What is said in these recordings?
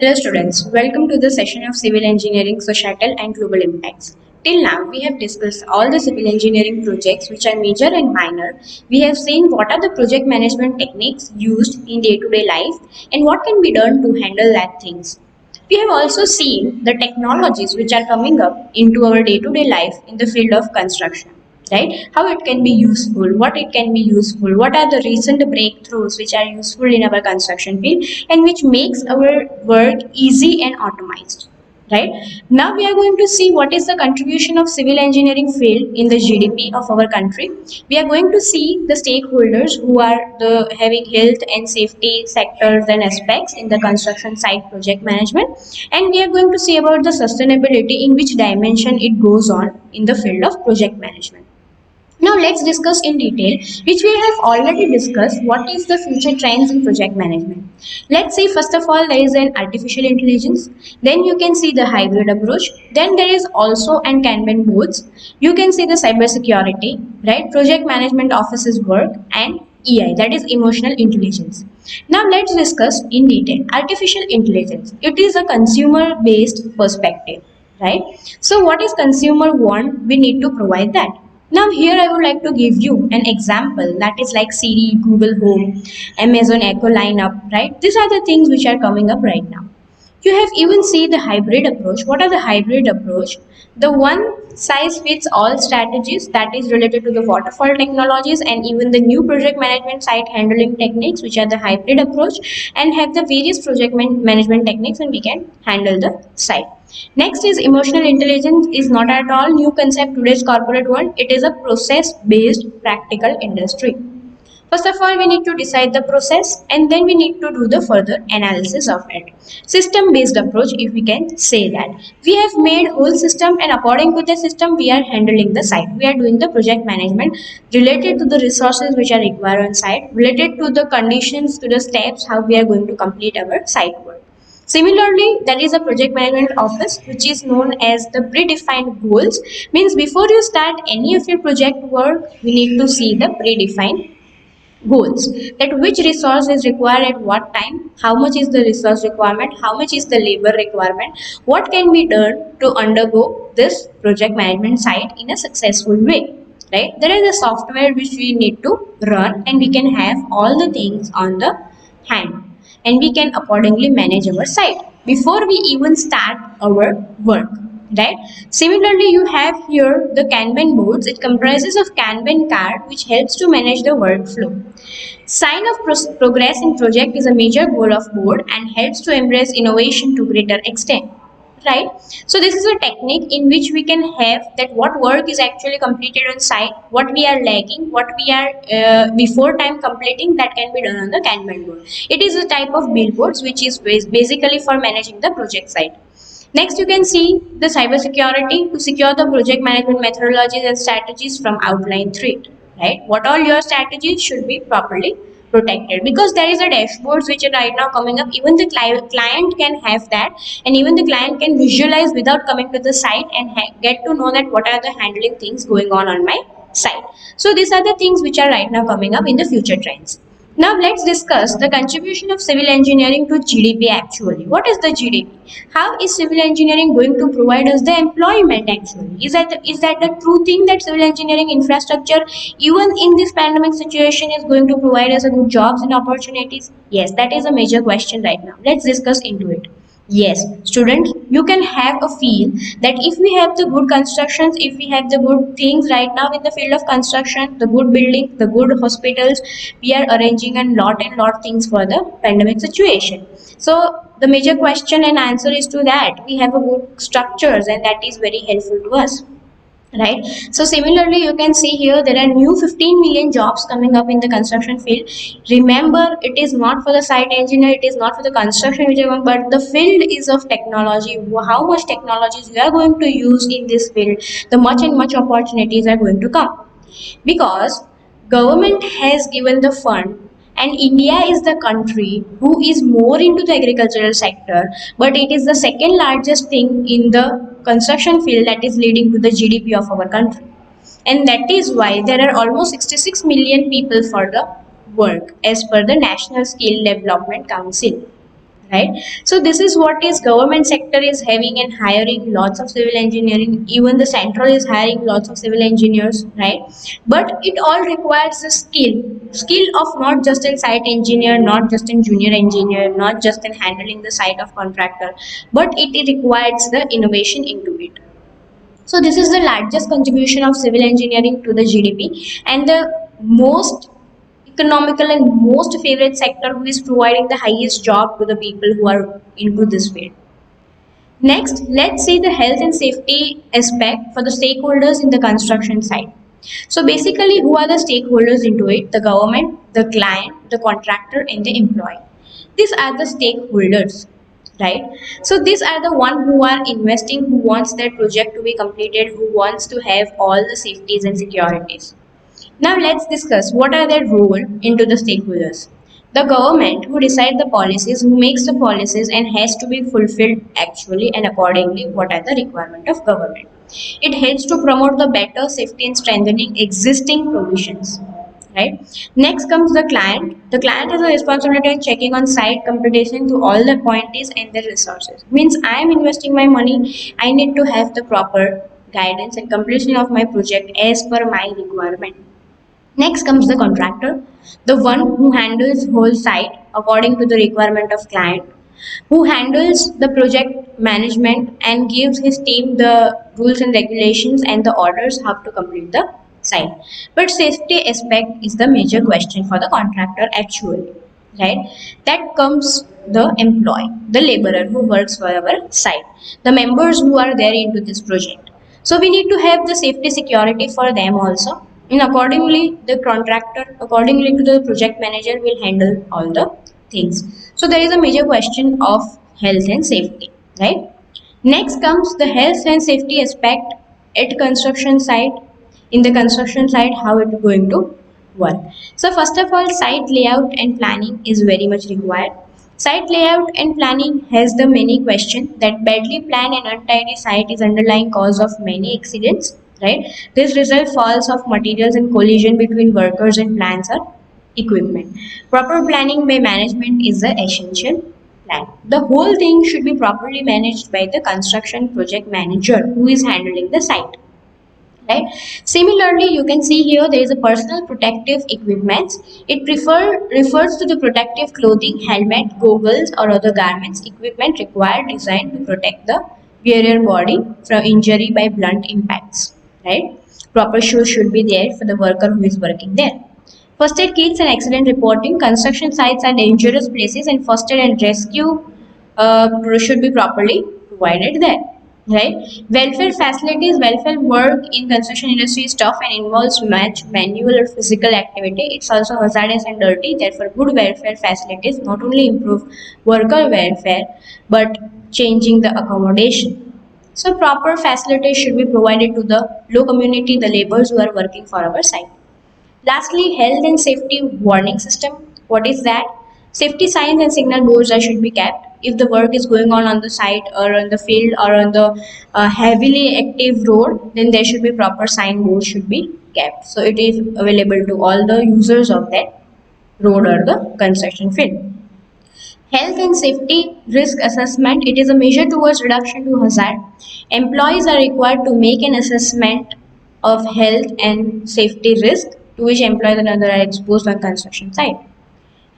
Hello students, welcome to the session of Civil Engineering, Societal and Global Impacts. Till now, we have discussed all the civil engineering projects which are major and minor. We have seen what are the project management techniques used in day-to-day life and what can be done to handle that things. We have also seen the technologies which are coming up into our day-to-day life in the field of construction, right? How it can be useful, what it can be useful, what are the recent breakthroughs which are useful in our construction field and which makes our work easy and automized. Right now, we are going to see what is the contribution of civil engineering field in the GDP of our country. We are going to see the stakeholders who are the having health and safety sectors and aspects in the construction site project management, and we are going to see about the sustainability in which dimension it goes on in the field of project management. Now let's discuss in detail, which we have already discussed, what is the future trends in project management. Let's see, first of all, there is an artificial intelligence, then you can see the hybrid approach, then there is also an Kanban boards, you can see the cyber security, right, project management offices work, and EI, that is emotional intelligence. Now let's discuss in detail artificial intelligence. It is a consumer based perspective, right? So what is consumer want, we need to provide that. Now here I would like to give you an example, that is like Siri, Google Home, Amazon Echo lineup, right? These are the things which are coming up right now. You have even seen the hybrid approach. What are the hybrid approach? The one size fits all strategies that is related to the waterfall technologies and even the new project management site handling techniques, which are the hybrid approach, and have the various project management techniques, and we can handle the site. Next is emotional intelligence is not at all new concept today's corporate world. It is a process based practical industry. First of all, we need to decide the process and then we need to do the further analysis of it. System based approach, if we can say that. We have made whole system and according to the system, we are handling the site. We are doing the project management related to the resources which are required on site, related to the conditions, to the steps, how we are going to complete our site work. Similarly, there is a project management office which is known as the predefined goals. Means before you start any of your project work, we need to see the predefined goals, that which resource is required at what time, how much is the resource requirement, how much is the labor requirement, what can be done to undergo this project management site in a successful way, right? There is a software which we need to run and we can have all the things on the hand and we can accordingly manage our site before we even start our work, right? Similarly, you have here the Kanban boards. It comprises of Kanban card which helps to manage the workflow. Sign of progress in project is a major goal of board and helps to embrace innovation to greater extent, right? So this is a technique in which we can have that what work is actually completed on site, what we are lagging, what we are before time completing, that can be done on the Kanban board. It is a type of billboards which is basically for managing the project site. Next, you can see the cybersecurity to secure the project management methodologies and strategies from outline threat. Right? What all your strategies should be properly protected, because there is a dashboards which are right now coming up. Even the client can have that, and even the client can visualize without coming to the site and get to know that what are the handling things going on my site. So these are the things which are right now coming up in the future trends. Now let's discuss the contribution of civil engineering to GDP actually. What is the GDP? How is civil engineering going to provide us the employment actually? Is that the true thing that civil engineering infrastructure even in this pandemic situation is going to provide us a good jobs and opportunities? Yes, that is a major question right now. Let's discuss into it. Yes, students, you can have a feel that if we have the good constructions, if we have the good things right now in the field of construction, the good building, the good hospitals, we are arranging and lot things for the pandemic situation. So the major question and answer is to that. We have a good structures and that is very helpful to us, right? So similarly, you can see here there are new 15 million jobs coming up in the construction field. Remember, it is not for the site engineer, it is not for the construction which are going, but the field is of technology. How much technologies you are going to use in this field, the much and much opportunities are going to come, because government has given the fund and India is the country who is more into the agricultural sector, but it is the second largest thing in the construction field that is leading to the GDP of our country, and that is why there are almost 66 million people for the work as per the National Skill Development Council, right? So this is what is government sector is having and hiring lots of civil engineering. Even the central is hiring lots of civil engineers, right? But it all requires the skill of not just in site engineer, not just in junior engineer, not just in handling the site of contractor, but it requires the innovation into it. So this is the largest contribution of civil engineering to the GDP and the most economical and most favorite sector who is providing the highest job to the people who are into this field. Next, let's see the health and safety aspect for the stakeholders in the construction site. So basically, who are the stakeholders into it? The government, the client, the contractor, and the employee. These are the stakeholders, right? So these are the one who are investing, who wants their project to be completed, who wants to have all the safeties and securities. Now let's discuss what are their role into the stakeholders. The government who decide the policies, who makes the policies and has to be fulfilled actually and accordingly what are the requirement of government. It helps to promote the better safety and strengthening existing provisions. Right. Next comes the client. The client has a responsibility in checking on site computation to all the appointees and their resources. Means I am investing my money. I need to have the proper guidance and completion of my project as per my requirement. Next comes the contractor, the one who handles whole site according to the requirement of client, who handles the project management and gives his team the rules and regulations and the orders how to complete the site. But safety aspect is the major question for the contractor actually, right? That comes the employee, the laborer who works for our site, the members who are there into this project. So we need to have the safety security for them also. And accordingly, the contractor, accordingly to the project manager, will handle all the things. So there is a major question of health and safety, right? Next comes the health and safety aspect at construction site. In the construction site, how it is going to work. So first of all, site layout and planning is very much required. Site layout and planning has the many question that badly planned and untidy site is underlying cause of many accidents, right? This result falls of materials and collision between workers and plants or equipment. Proper planning by management is the essential plan. The whole thing should be properly managed by the construction project manager who is handling the site, right? Similarly, you can see here there is a personal protective equipment. It refers to the protective clothing, helmet, goggles or other garments, equipment required designed to protect the wearer body from injury by blunt impacts, right? Proper shoes should be there for the worker who is working there. First aid kits and accident reporting. Construction sites are dangerous places and first aid and rescue should be properly provided there. Right? Welfare facilities, welfare work in construction industry is tough and involves much manual or physical activity. It's also hazardous and dirty. Therefore, good welfare facilities not only improve worker welfare but changing the accommodation. So proper facilities should be provided to the low community, the laborers who are working for our site. Lastly, health and safety warning system. What is that? Safety signs and signal boards should be kept. If the work is going on the site or on the field or on the heavily active road, then there should be proper sign board should be kept. So it is available to all the users of that road or the construction field. Health and safety risk assessment. It is a measure towards reduction to hazard. Employees are required to make an assessment of health and safety risk to which employees and others are exposed on construction site.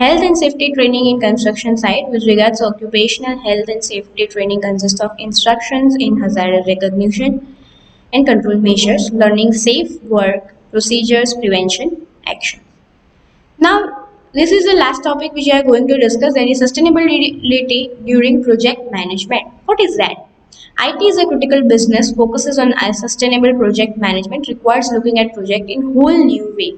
Health and safety training in construction site with regards to occupational health and safety training consists of instructions in hazard recognition and control measures, learning safe work procedures, prevention, action. Now, this is the last topic which we are going to discuss, that is sustainability during project management. What is that? IT is a critical business, focuses on a sustainable project management, requires looking at project in whole new way,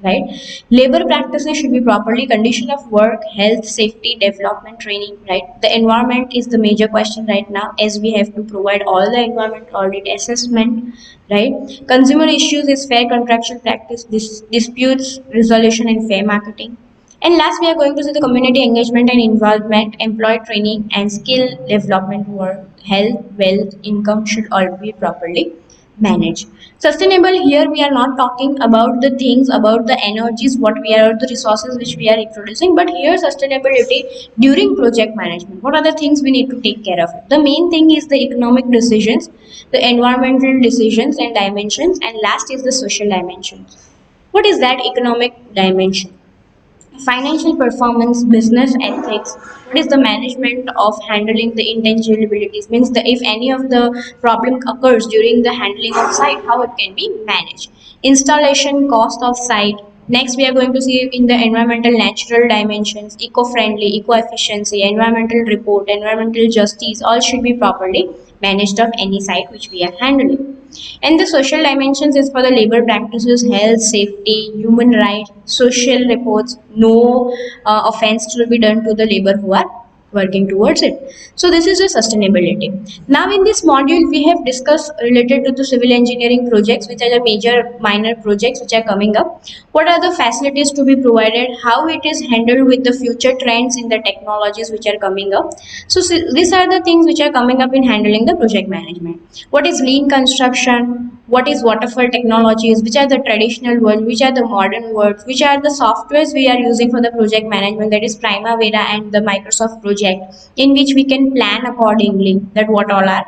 right? Labor practices should be properly, condition of work, health, safety, development, training, right? The environment is the major question right now as we have to provide all the environment audit assessment, right? Consumer issues is fair contractual practice, disputes resolution and fair marketing. And last, we are going to see the community engagement and involvement, employee training and skill development work, health, wealth, income should all be properly manage. Sustainable here we are not talking about the things about the energies what we are or the resources which we are introducing, but here sustainability during project management. What are the things we need to take care of? The main thing is the economic decisions, the environmental decisions and dimensions, and last is the social dimensions. What is that economic dimension? Financial performance, business ethics. What is the management of handling the intangibilities? Means that if any of the problem occurs during the handling of site, how it can be managed. Installation cost of site. Next, we are going to see in the environmental natural dimensions, eco-friendly, eco-efficiency, environmental report, environmental justice. All should be properly managed of any site which we are handling. And the social dimensions is for the labor practices, health, safety, human rights, social reports, no offense will be done to the labor who are working towards it. So this is the sustainability. Now in this module we have discussed related to the civil engineering projects, which are the major minor projects which are coming up. What are the facilities to be provided, how it is handled with the future trends in the technologies which are coming up. So these are the things which are coming up in handling the project management. What is lean construction? What is waterfall technologies? Which are the traditional words? Which are the modern words? Which are the softwares we are using for the project management? That is Primavera and the Microsoft project, in which we can plan accordingly that what all are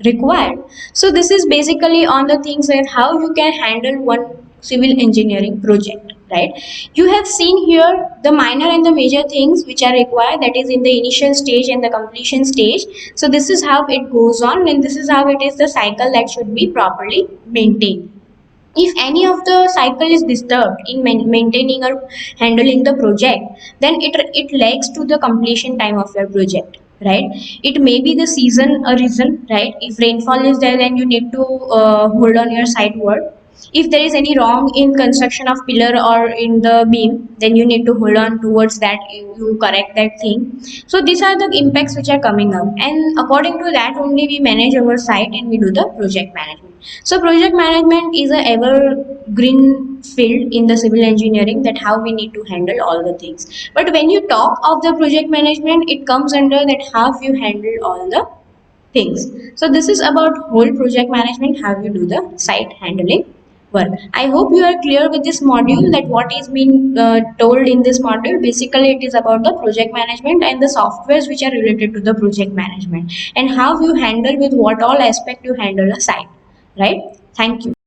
required. So this is basically on the things that how you can handle one civil engineering project, right? You have seen here the minor and the major things which are required, that is in the initial stage and the completion stage. So this is how it goes on, and this is how it is the cycle that should be properly maintained. If any of the cycle is disturbed in maintaining or handling the project, then it lags to the completion time of your project, right? It may be the season a reason, right? If rainfall is there, then you need to hold on your site work. If there is any wrong in construction of pillar or in the beam, then you need to hold on towards that, you correct that thing. So these are the impacts which are coming up, and according to that only we manage our site and we do the project management. So project management is a evergreen field in the civil engineering, that how we need to handle all the things. But when you talk of the project management, it comes under that how you handle all the things. So this is about whole project management, how you do the site handling work. I hope you are clear with this module, that what is being told in this module. Basically it is about the project management and the softwares which are related to the project management, and how you handle with what all aspect you handle a site, right? Thank you.